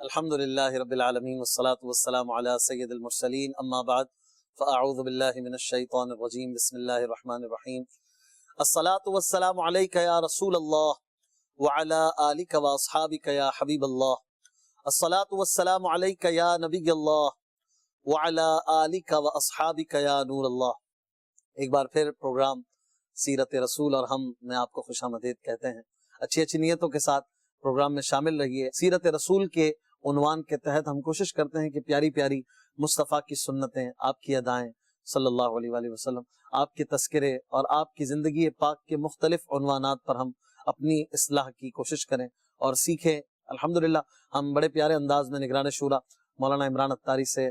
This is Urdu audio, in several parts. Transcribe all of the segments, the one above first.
الحمد للہ رب العالمین والصلاة والسلام علی سید المرسلین اما بعد فاعوذ باللہ من الشیطان الرجیم بسم اللہ الرحمن الرحیم الصلاة والسلام علیک یا رسول اللہ وعلی آلک واصحابک یا حبیب اللہ الصلاة والسلام علیک یا نبی اللہ وعلی آلک واصحابک یا نور اللہ۔ ایک بار پھر پروگرام سیرت رسول اور ہم میں آپ کو خوش آمدید کہتے ہیں۔ اچھی اچھی نیتوں کے ساتھ پروگرام میں شامل رہیے۔ سیرت رسول کے عنوان کے تحت ہم کوشش کرتے ہیں کہ پیاری پیاری مصطفیٰ کی سنتیں، آپ کی ادائیں صلی اللہ علیہ وآلہ وسلم، آپ کے تذکرے اور آپ کی زندگی پاک کے مختلف عنوانات پر ہم اپنی اصلاح کی کوشش کریں اور سیکھیں۔ الحمدللہ ہم بڑے پیارے انداز میں نگران شورا مولانا عمران اتاری سے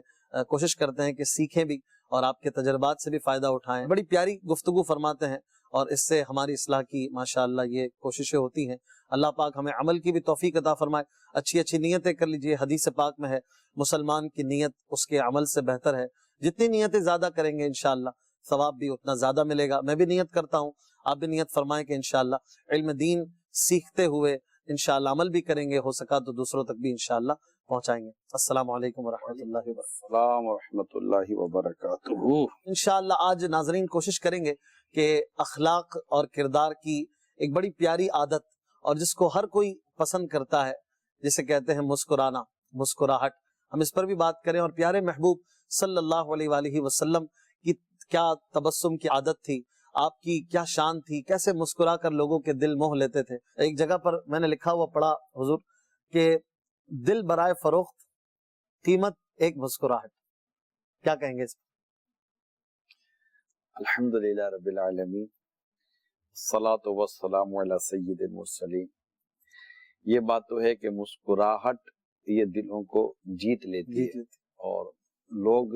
کوشش کرتے ہیں کہ سیکھیں بھی اور آپ کے تجربات سے بھی فائدہ اٹھائیں۔ بڑی پیاری گفتگو فرماتے ہیں اور اس سے ہماری اصلاح کی ماشاءاللہ یہ کوششیں ہوتی ہیں۔ اللہ پاک ہمیں عمل کی بھی توفیق عطا فرمائے۔ اچھی اچھی نیتیں کر لیجئے۔ حدیث پاک میں ہے مسلمان کی نیت اس کے عمل سے بہتر ہے۔ جتنی نیتیں زیادہ کریں گے انشاءاللہ ثواب بھی اتنا زیادہ ملے گا۔ میں بھی نیت کرتا ہوں، آپ بھی نیت فرمائیں کہ انشاءاللہ علم دین سیکھتے ہوئے انشاءاللہ عمل بھی کریں گے، ہو سکا تو دوسروں تک بھی انشاءاللہ پہنچائیں گے۔ السلام علیکم ورحمۃ اللہ وبرکاتہ۔ السلام ورحمۃ اللہ وبرکاتہ۔ انشاءاللہ آج ناظرین کوشش کریں گے کہ اخلاق اور کردار کی ایک بڑی پیاری عادت اور جس کو ہر کوئی پسند کرتا ہے، جسے کہتے ہیں مسکرانا، مسکراہٹ، ہم اس پر بھی بات کریں اور پیارے محبوب صلی اللہ علیہ وآلہ وسلم کی کیا تبسم کی عادت تھی، آپ کی کیا شان تھی، کیسے مسکرا کر لوگوں کے دل موہ لیتے تھے۔ ایک جگہ پر میں نے لکھا ہوا پڑھا حضور کہ دل برائے فروخت، قیمت ایک مسکراہٹ۔ کیا کہیں گے اس پر؟ الحمدللہ رب العالمین، الصلاۃ والسلام علی سید المرسلین۔ یہ بات تو ہے کہ مسکراہٹ یہ دلوں کو جیت لیتی ہے اور لوگ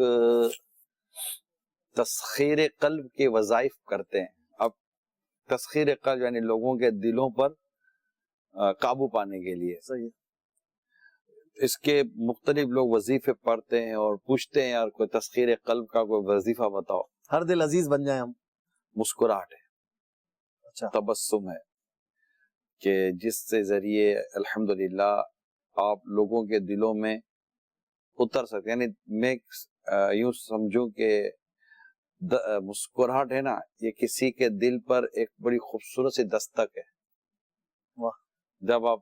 تسخیر قلب کے وظائف کرتے ہیں۔ اب تسخیر قلب یعنی لوگوں کے دلوں پر قابو پانے کے لیے صحیح، اس کے مختلف لوگ وظیفے پڑھتے ہیں اور پوچھتے ہیں یار کوئی تسخیر قلب کا کوئی وظیفہ بتاؤ۔ ہر دل عزیز بن جائیں ہم۔ مسکراہٹ ہے، اچھا، تبسم ہے کہ جس سے ذریعے الحمدللہ آپ لوگوں کے دلوں میں اتر سکتے، یعنی میں یوں سمجھوں کہ مسکراہٹ ہے نا، یہ کسی کے دل پر ایک بڑی خوبصورت سی دستک ہے۔ واہ، جب آپ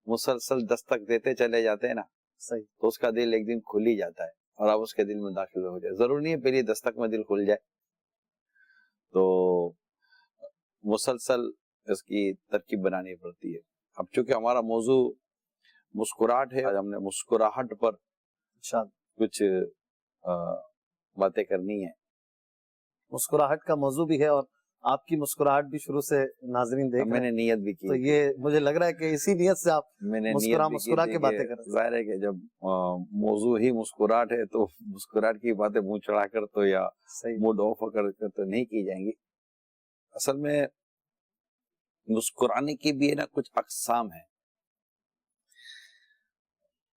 مسلسل دستک دیتے چلے جاتے ہیں نا صحیح، تو اس کا دل ایک دن کھل ہی جاتا ہے اور آپ اس کے دل میں داخل ہو جائے۔ ضروری نہیں ہے پہلی دستک میں دل کھل جائے، تو مسلسل اس کی ترکیب بنانی پڑتی ہے۔ اب چونکہ ہمارا موضوع مسکراہٹ ہے، آج ہم نے مسکراہٹ پر کچھ باتیں کرنی ہیں۔ مسکراہٹ کا موضوع بھی ہے اور آپ کی مسکراہٹ بھی شروع سے ناظرین دیکھ میں رہے نے ہیں، نیت بھی کی، تو یہ مجھے لگ رہا ہے کہ اسی نیت سے آپ میں نے مسکرا کے باتیں کر رہے ہیں۔ ظاہر ہے کہ جب موضوع ہی مسکراہٹ ہے تو مسکراہٹ کی باتیں منہ چڑھا کر تو یا موڈ آف کر تو نہیں کی جائیں گی۔ اصل میں مسکرانے کی بھی ہے نا کچھ اقسام ہیں،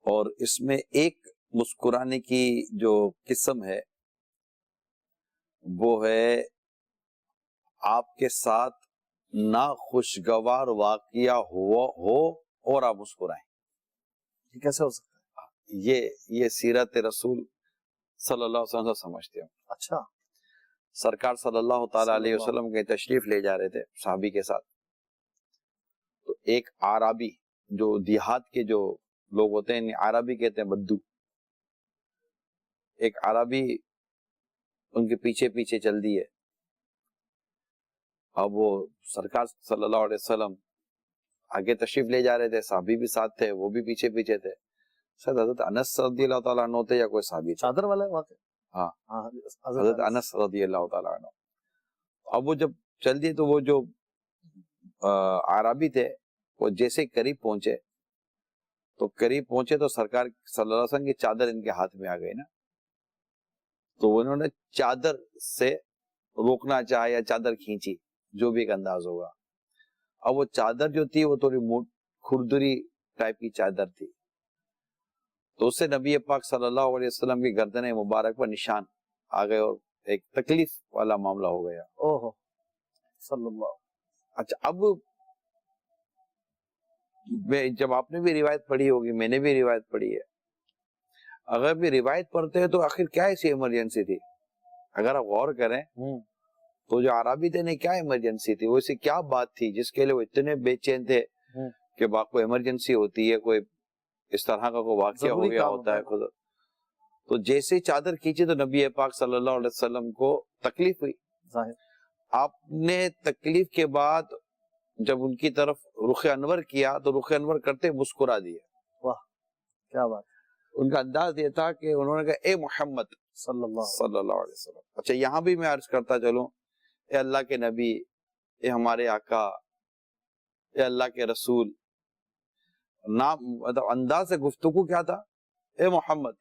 اور اس میں ایک مسکرانے کی جو قسم ہے وہ ہے آپ کے ساتھ ناخوشگوار واقعہ ہو اور آپ مسکرائیں۔ یہ کیسے ہو سکتا ہے؟ یہ سیرت رسول صلی اللہ علیہ وسلم سمجھتے ہیں۔ اچھا، سرکار صلی اللہ تعالی علیہ وسلم کے تشریف لے جا رہے تھے صحابی کے ساتھ، تو ایک عربی جو دیہات کے جو لوگ ہوتے ہیں، عربی کہتے ہیں بدو، ایک عربی ان کے پیچھے پیچھے چل دی ہے۔ اب وہ سرکار صلی اللہ علیہ وسلم آگے تشریف لے جا رہے تھے، صحابی بھی ساتھ تھے، وہ بھی پیچھے پیچھے تھے۔ شاید حضرت انس رضی اللہ تعالیٰ عنہ تھے یا کوئی صحابی تھے۔ چادر والا واقع؟ ہاں، حضرت انس رضی اللہ تعالیٰ عنہ۔ اب وہ جب چل دیے تو وہ جو عربی تھے وہ جیسے قریب پہنچے تو سرکار صلی اللہ علیہ وسلم کی چادر ان کے ہاتھ میں آ گئی نا، تو انہوں نے چادر سے روکنا چاہا یا چادر کھینچی، جو بھی ایک انداز ہوگا۔ اب وہ چادر جو تھی وہ تھوڑی کھردری ٹائپ کی چادر تھی، تو اس سے نبی پاک صلی اللہ علیہ وسلم کی گردن مبارک پر نشان آ گئے اور ایک تکلیف والا معاملہ ہو گیا۔ اوہ صلی اللہ۔ اچھا، اب جب آپ نے بھی روایت پڑھی ہوگی، میں نے بھی روایت پڑھی ہے، اگر بھی روایت پڑھتے ہیں تو آخر کیا ایسی ایمرجنسی تھی؟ اگر آپ غور کریں تو جو عربی تھے نے کیا ایمرجنسی تھی، وہ ایسی کیا بات تھی جس کے لیے وہ اتنے بے چین تھے کہ کوئی ایمرجنسی ہوتی ہے، کوئی اس طرح کا کوئی واقعہ ہو گیا ہوتا ہے خود. تو جیسے چادر کھینچی تو نبی پاک صلی اللہ علیہ وسلم کو تکلیف ہوئی. آپ نے تکلیف کے بعد جب ان کی طرف رخ انور کیا تو رخ انور کرتے مسکرا دیا. واہ کیا بات. ان کا انداز یہ تھا کہ انہوں نے کہا اے محمد صلی اللہ علیہ وسلم. اچھا یہاں بھی میں عرض کرتا چلوں، اے اللہ کے نبی، اے ہمارے آقا، اے اللہ کے رسول. نام مطلب انداز گفتگو کیا تھا؟ اے محمد.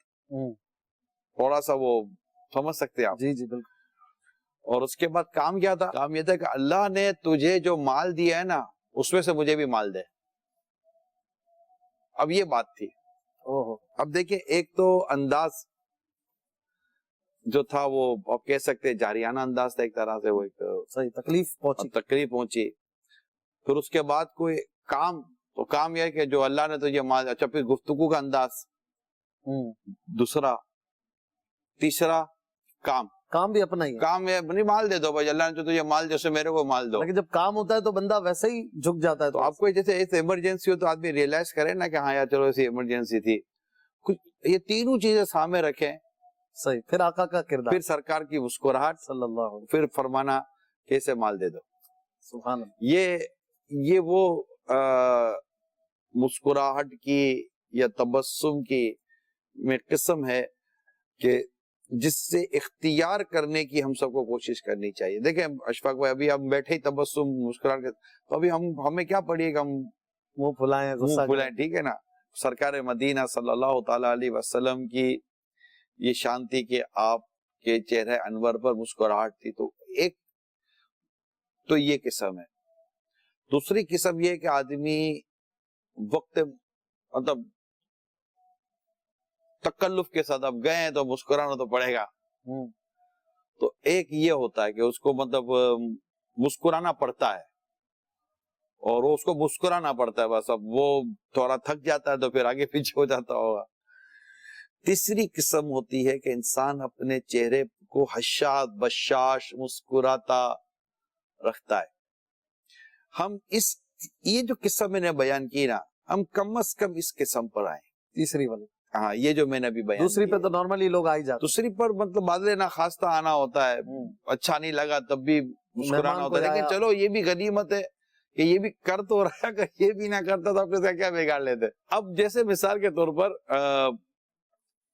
تھوڑا سا وہ سمجھ سکتے آپ. جی جی بالکل. اور اس کے بعد کام کیا تھا؟ کام یہ تھا کہ اللہ نے تجھے جو مال دیا ہے نا اس میں سے مجھے بھی مال دے. اب یہ بات تھی. اب دیکھیں ایک تو انداز جو تھا وہ آپ کہہ سکتے جاریانہ انداز تھا ایک طرح سے، وہ ایک صحیح تکلیف پہنچی. پھر اس کے بعد کوئی کام، تو کام یہ ہے کہ جو اللہ نے تجھے مال. اچھا پھر گفتگو کا انداز دوسرا. تیسرا کام بھی اپنا ہی ہے. کام ہے نہیں مال دے دو بھائی، اللہ نے تجھے مال جیسے میرے کو مال دو. لیکن جب کام ہوتا ہے تو بندہ ویسے ہی جھک جاتا ہے. تو آپ کو جیسے ایمرجنسی ہو تو آدمی ریئلائز کرے نا کہ ہاں یار چلو ایسی ایمرجنسی تھی. یہ تینوں چیزیں سامنے رکھیں. صحیح. پھر آقا کا کردار، پھر سرکار کی مسکراہٹ صلی اللہ علیہ وسلم، پھر فرمانا کیسے مال دے دو. سبحان اللہ. یہ وہ مسکراہٹ کی یا تبسم کی میں قسم ہے کہ جس سے اختیار کرنے کی ہم سب کو کوشش کرنی چاہیے. دیکھیں اشفاق بھائی، ابھی ہم بیٹھے ہی تبسم مسکراہٹ کے، تو ابھی ہمیں کیا پڑھیے کہ ہم منہ پھلائیں، غصہ پھلائیں، ٹھیک ہے نا. سرکار مدینہ صلی اللہ تعالی علیہ وسلم کی یہ شان تھی کہ آپ کے چہرے انور پر مسکراہٹ تھی. تو ایک تو یہ قسم ہے. دوسری قسم یہ کہ آدمی وقت مطلب تکلف کے ساتھ اب گئے ہیں تو مسکرانا تو پڑے گا. تو ایک یہ ہوتا ہے کہ اس کو مطلب مسکرانا پڑتا ہے اور اس کو مسکرانا پڑتا ہے، بس اب وہ تھوڑا تھک جاتا ہے تو پھر آگے پیچھے ہو جاتا ہوگا. تیسری قسم ہوتی ہے کہ انسان اپنے چہرے کو حشاد بشاش مسکراتا رکھتا ہے. ہم یہ جو قسم میں نے بیان کی نا، ہم کم از کم اس قسم پر آئیں. تیسری والی، ہاں یہ جو میں نے ابھی بیان. دوسری پہ تو نارملی لوگ آ ہی جاتے. دوسری پر مطلب بادل ناخواستہ آنا ہوتا ہے، اچھا نہیں لگا تب بھی مسکرانا ہوتا ہے. لیکن چلو یہ بھی غنیمت ہے کہ یہ بھی کر تو رہا ہے، کہ یہ بھی نہ کرتا تو اپنے سے کیا بگاڑ لیتے. اب جیسے مثال کے طور پر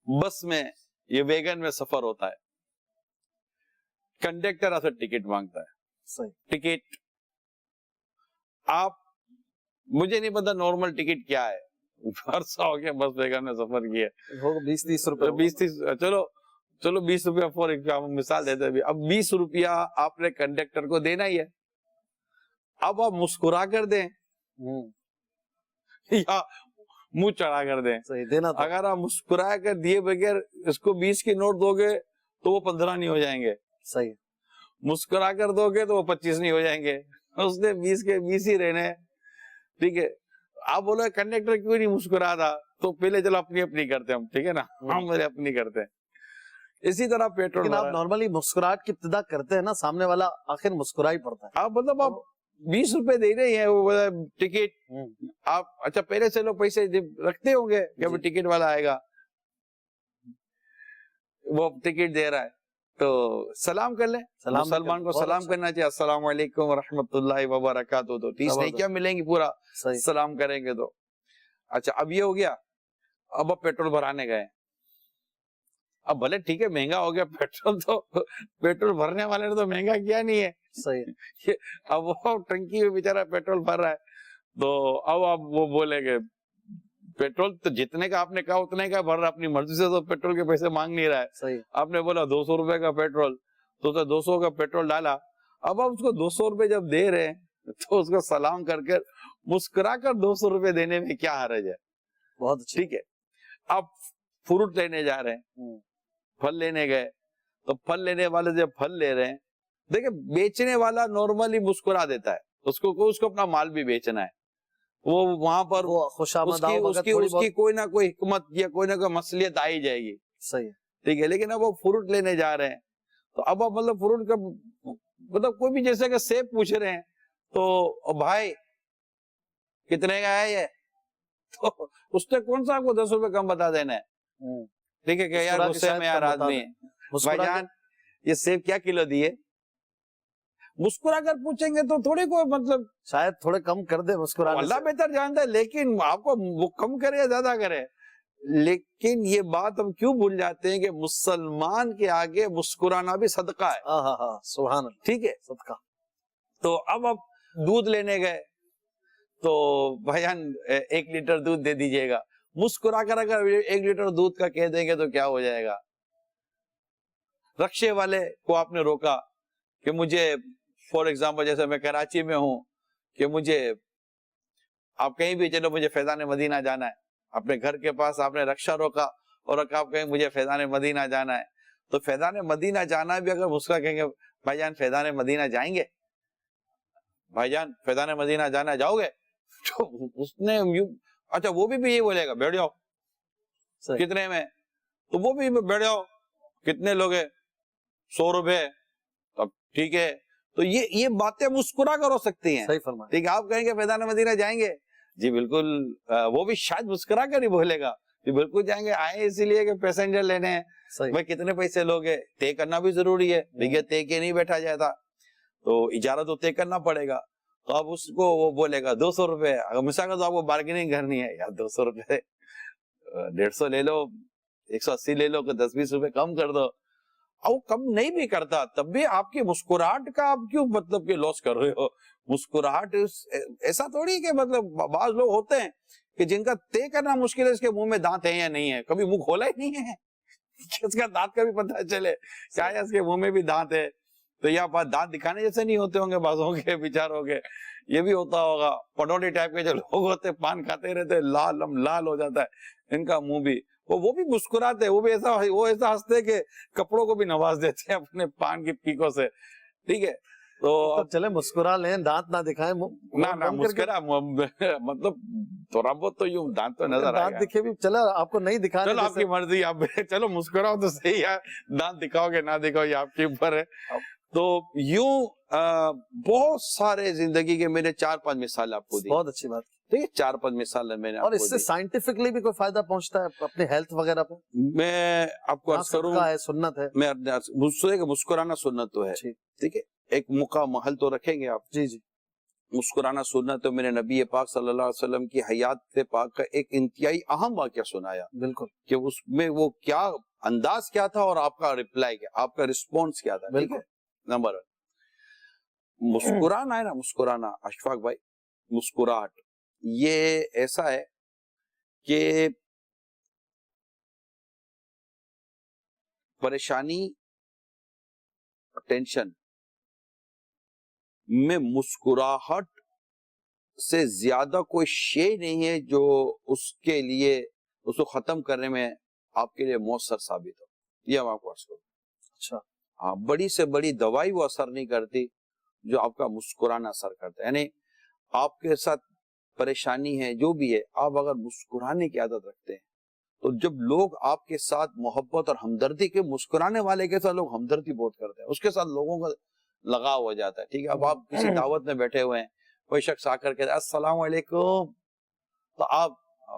بس میں یہ ویگن میں سفر ہوتا ہے، کنڈکٹر آپ سے ٹکٹ مانگتا ہے. ٹکٹ آپ مجھے نہیں پتا نارمل ٹکٹ کیا ہے، عرصہ ہو گیا بس ویگن میں سفر کیا، 20-30 روپے. 20-30 چلو 20 روپیہ فور مثال دیتے ہیں. اب 20 روپیہ آپ نے کنڈکٹر کو دینا ہی ہے. اب آپ مسکرا کر دیں یا منہ چڑھا کر دیں. اگر آپ مسکرا کر دیے بغیر اس کو 20 کی نوٹ دو گے تو وہ 15 نہیں ہو جائیں گے. صحیح. مسکرا کر دو گے تو وہ 25 نہیں ہو جائیں گے. اس نے 20 کے 20 ہی رہنے. ٹھیک ہے. آپ بولو کنڈکٹر کیوں نہیں مسکرا تھا، تو پہلے چلو اپنی کرتے ہم، ٹھیک ہے نا، ہم اپنی کرتے ہیں. اسی طرح پیٹرول آپ نارملی مسکراہٹ کی ابتدا کرتے ہیں نا، سامنے والا آخر مسکرا ہی پڑتا ہے. آپ مطلب آپ 20 روپے دے رہے ہیں وہ ٹکٹ، آپ اچھا پہلے سے لوگ پیسے رکھتے ہوں گے کہ اب ٹکٹ والا آئے گا، وہ ٹکٹ دے رہا ہے تو سلام کر لیں. مسلمان کو سلام کرنا چاہیے، السلام علیکم ورحمۃ اللہ وبرکاتہ. تو 30 نہیں کیا ملیں گی، پورا سلام کریں گے. تو اچھا اب یہ ہو گیا. اب پیٹرول بھرانے گئے. اب بھلے ٹھیک ہے مہنگا ہو گیا پیٹرول، تو پیٹرول بھرنے والے نے تو مہنگا کیا نہیں ہے. صحیح. اب وہ ٹنکی میں بیچارہ پیٹرول بھر رہا ہے، تو اب آپ وہ بولے کہ پیٹرول تو جتنے کا آپ نے کہا اتنے کا بھر رہا، اپنی مرضی سے تو پیٹرول کے پیسے مانگ نہیں رہا ہے. صحیح. آپ نے بولا 200 روپے کا پیٹرول، تو 200 کا پیٹرول ڈالا. اب آپ اس کو 200 روپے جب دے رہے ہیں تو اس کو سلام کر مسکرا کر 200 روپے دینے میں کیا حرج ہے. بہت ٹھیک ہے. آپ فروٹ لینے جا رہے ہیں، پھل لینے گئے، تو پھل لینے والے جب پھل لے رہے ہیں، دیکھیں بیچنے والا نارملی مسکرا دیتا ہے، اس کو اپنا مال بھی بیچنا ہے، وہ وہاں پر وہ خوشامد اس کی کوئی نہ کوئی حکمت یا کوئی نہ کوئی مصلیحت آئی جائے گی. صحیح. ٹھیک ہے, لیکن اب وہ فروٹ لینے جا رہے ہیں تو اب آپ مطلب فروٹ کا مطلب کوئی بھی جیسے کہ سیب پوچھ رہے ہیں تو بھائی کتنے کا ہے یہ, تو اس نے کون سا آپ کو 10 روپے کم بتا دینا ہے. ٹھیک ہے کہ یار غصے میں یار آدمی ہے, بھائی جان یہ سیب کیا کلو دیے, مسکرا کر پوچھیں گے تو تھوڑی کوئی مطلب شاید تھوڑے کم کر دے مسکرانے سے. اللہ بہتر جانتا ہے, لیکن آپ کو وہ کم کرے یا زیادہ کرے. لیکن یہ بات ہم کیوں بھول جاتے ہیں کہ مسلمان کے آگے مسکرانا بھی صدقہ ہے. سبحان اللہ. ٹھیک ہے, صدقہ. تو اب آپ دودھ لینے گئے تو بھائیان 1 لیٹر دودھ دے دیجئے گا. مسکرا کر اگر 1 لیٹر دودھ کا کہہ دیں گے تو کیا ہو جائے گا. رکشے والے کو آپ نے روکا کہ مجھے فور ایگزامپل جیسے میں کراچی میں ہوں کہ مجھے آپ کہیں بھی چلو مجھے فیضان مدینہ جانا ہے, اپنے گھر کے پاس آپ نے رکشہ روکا اور آپ کہیں مجھے فیضان مدینہ جانا ہے, تو فیضان مدینہ جانا بھی اگر مسکرا کہیں گے بھائی جان فیضان مدینہ جائیں گے, بھائی جان فیضان مدینہ جانا جاؤ گے, تو اس نے اچھا وہ بھی یہی بولے گا بیٹھ جاؤ کتنے میں, تو وہ بھی بیٹھ جاؤ کتنے لوگ ہیں 100 روپے, تب ٹھیک ہے. تو یہ باتیں مسکرا کر ہو سکتی ہیں. صحیح فرمایا. ٹھیک ہے, آپ کہیں گے فیضان مدینہ جائیں گے, جی بالکل, وہ بھی شاید مسکرا کر ہی بولے گا جی بالکل جائیں گے, آئے اسی لیے کہ پیسنجر لینے ہیں. بھائی کتنے پیسے لوگے, طے کرنا بھی ضروری ہے, بھیا طے کے نہیں بیٹھا جاتا, تو اجارہ تو طے کرنا پڑے گا. تو اب اس کو وہ بولے گا 200 روپے, اگر مثال کا تو آپ کو بارگیننگ کرنی ہے, یار 200 روپے 150 لے لو, 180 لے لو, کہ 10-20 روپے کم کر دو. اور کم نہیں بھی کرتا تب بھی آپ کی مسکراہٹ کا آپ کیوں مطلب کہ لاس کر رہے ہو. مسکراہٹ ایسا تھوڑی کہ مطلب بعض لوگ ہوتے ہیں کہ جن کا طے کرنا مشکل ہے اس کے منہ میں دانت ہیں یا نہیں ہے, کبھی منہ کھولا ہی نہیں ہے, اس کا دانت کا بھی پتہ چلے کیا ہے اس کے منہ میں بھی دانت ہے. تو یا دانت دکھانے جیسے نہیں ہوتے ہوں گے بعضوں کے بیچاروں کے, یہ بھی ہوتا ہوگا. پٹوٹی ٹائپ کے جو لوگ ہوتے پان کھاتے رہتے, لال ہو جاتا ہے ان کا منہ بھی, وہ بھی مسکراتے, وہ ایسا ہنستے کہ کپڑوں کو بھی نواز دیتے ہیں اپنے پان کی پیکوں سے. ٹھیک ہے, تو چلے مسکرا لیں, دانت نہ دکھائیں, نہ مسکرا مطلب تھوڑا بہت تو یوں دانت تو نظر آئے گا. دانت دکھے بھی چلو, آپ کو نہیں دکھانا, چلو آپ کی مرضی, آپ چلو مسکراؤ تو صحیح ہے, دانت دکھاؤ گے نہ دکھاؤ یہ آپ کے اوپر ہے. تو یوں بہت سارے زندگی کے میں نے 4-5 مثال آپ کو دی. بہت اچھی بات. ٹھیک ہے, 4-5 مثال میں نے, اور اس سے سائنٹیفکلی بھی کوئی فائدہ پہنچتا ہے اپنے ہیلتھ وغیرہ پہ. میں آپ کو عرض کروں, سنت ہے, میں مسکرانا سنت تو ہے. ٹھیک ہے, ایک محل تو رکھیں گے آپ. جی جی, مسکرانا سنت تو میں نے نبی پاک صلی اللہ علیہ وسلم کی حیات پاک کا ایک انتہائی اہم واقعہ سنایا. بالکل, کہ اس میں وہ کیا انداز کیا تھا اور آپ کا ریپلائی کیا, آپ کا رسپونس کیا تھا. ٹھیک ہے, نمبر 1 مسکرانا ہے نا, مسکرانا اشفاق بھائی, مسکراہٹ یہ ایسا ہے کہ پریشانی ٹینشن میں مسکراہٹ سے زیادہ کوئی شے نہیں ہے جو اس کے لیے اس کو ختم کرنے میں آپ کے لیے مؤثر ثابت ہو. یہ ہم آپ کو عرض کروں. اچھا, ہاں, بڑی سے بڑی دوائی وہ اثر نہیں کرتی جو آپ کا مسکرانا اثر کرتا ہے. یعنی آپ کے ساتھ پریشانی ہے جو بھی ہے, آپ اگر مسکرانے کی عادت رکھتے ہیں تو جب لوگ آپ کے ساتھ محبت اور ہمدردی کے, مسکرانے والے کے ساتھ لوگ ہمدردی بہت کرتے ہیں, اس کے ساتھ لوگوں کا لگاؤ ہو جاتا ہے. ٹھیک ہے, اب آپ کسی دعوت میں بیٹھے ہوئے ہیں, کوئی شخص آ کر کہتے ہیں السلام علیکم, تو آپ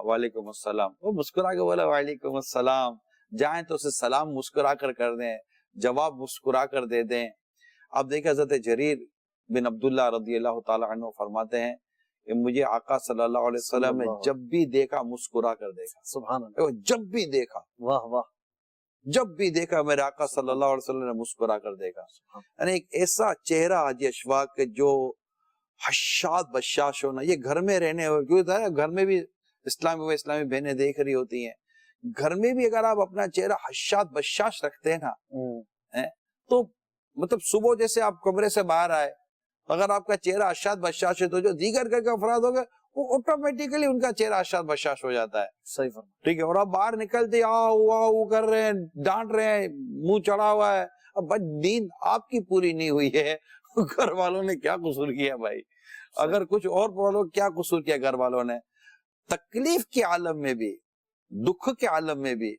وعلیکم السلام, وہ مسکرا کے بولا وعلیکم السلام, جائیں تو اسے سلام مسکرا کر دیں, جواب مسکرا کر دے دیں. اب دیکھیں حضرت جریر بن عبداللہ رضی اللہ تعالیٰ عنہ فرماتے ہیں کہ مجھے آقا صلی اللہ علیہ وسلم نے جب بھی دیکھا مسکرا کر دیکھا. سبحان اللہ, جب بھی دیکھا, واہ واہ, جب بھی دیکھا میرے آقا صلی اللہ علیہ وسلم نے مسکرا کر دیکھا. یعنی ایک ایسا چہرہ حاجی اشفاق کے جو حشاد بشاش ہونا, یہ گھر میں رہنے ہوئے, کیوں گھر میں بھی اسلامی بہنیں دیکھ رہی ہوتی ہیں, گھر میں بھی اگر آپ اپنا چہرہ حشاد بشاش رکھتے ہیں نا, تو مطلب صبح جیسے آپ کمرے سے باہر آئے, اگر آپ کا چہرہ حشاد بشاش ہے تو جو دیگر گھر کے افراد ہو گئے وہ آٹومیٹیکلی ان کا چہرہ حشاد بشاش ہو جاتا ہے. صحیح فرمایا. ٹھیک ہے, اور آپ باہر نکلتے آؤ کر رہے ہیں, ڈانٹ رہے ہیں, منہ چڑھا ہوا ہے, اب نیند آپ کی پوری نہیں ہوئی ہے, گھر والوں نے کیا قصور کیا بھائی, اگر کچھ اور بولو کیا قصور کیا گھر والوں نے. تکلیف کے عالم میں بھی, دکھ کے عالم میں بھی